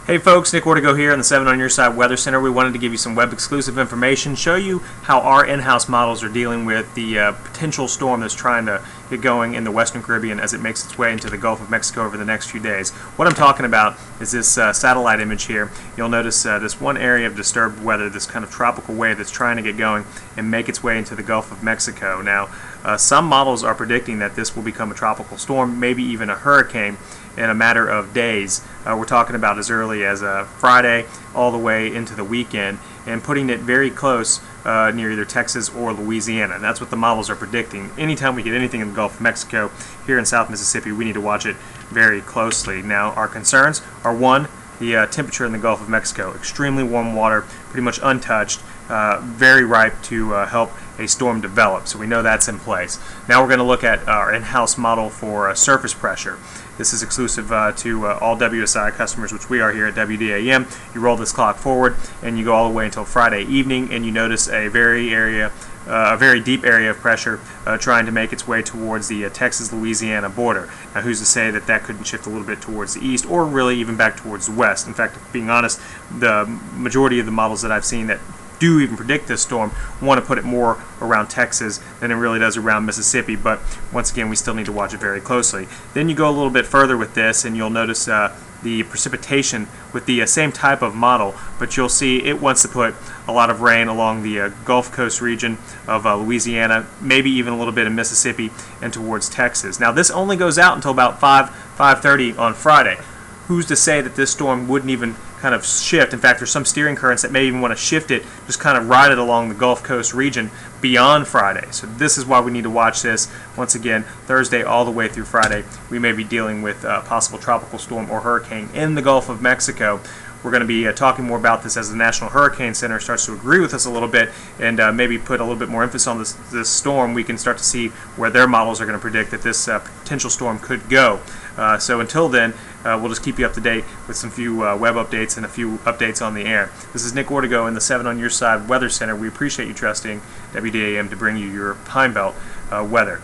Hey folks, Nick Ortego here in the 7 on Your Side Weather Center. We wanted to give you some web exclusive information, show you how our in-house models are dealing with the potential storm that's trying to get going in the Western Caribbean as it makes its way into the Gulf of Mexico over the next few days. What I'm talking about is this satellite image here. You'll notice this one area of disturbed weather, this kind of tropical wave that's trying to get going and make its way into the Gulf of Mexico. Now, some models are predicting that this will become a tropical storm, maybe even a hurricane, in a matter of days. We're talking about as early as Friday all the way into the weekend, and putting it very close near either Texas or Louisiana. And that's what the models are predicting. Anytime we get anything in the Gulf of Mexico here in South Mississippi, we need to watch it very closely. Now, our concerns are, one, the temperature in the Gulf of Mexico. Extremely warm water, pretty much untouched, very ripe to help a storm develop. So we know that's in place. Now we're going to look at our in-house model for surface pressure. This is exclusive to all WSI customers, which we are here at WDAM. You roll this clock forward and you go all the way until Friday evening, and you notice a very deep area of pressure trying to make its way towards the Texas-Louisiana border. Now, who's to say that that couldn't shift a little bit towards the east, or really even back towards the west? In fact, being honest, the majority of the models that I've seen that do even predict this storm want to put it more around Texas than it really does around Mississippi, but once again, we still need to watch it very closely. Then you go a little bit further with this, and you'll notice the precipitation with the same type of model, but you'll see it wants to put a lot of rain along the Gulf Coast region of Louisiana, maybe even a little bit in Mississippi and towards Texas. Now, this only goes out until about 5:30 on Friday. Who's to say that this storm wouldn't even kind of shift? In fact, there's some steering currents that may even want to shift it, just kind of ride it along the Gulf Coast region beyond Friday. So this is why we need to watch this. Once again, Thursday all the way through Friday, we may be dealing with a possible tropical storm or hurricane in the Gulf of Mexico. We're going to be talking more about this as the National Hurricane Center starts to agree with us a little bit, and maybe put a little bit more emphasis on this storm. We can start to see where their models are going to predict that this potential storm could go. So until then, we'll just keep you up to date with some few web updates and a few updates on the air. This is Nick Ortego in the 7 on Your Side Weather Center. We appreciate you trusting WDAM to bring you your Pine Belt weather.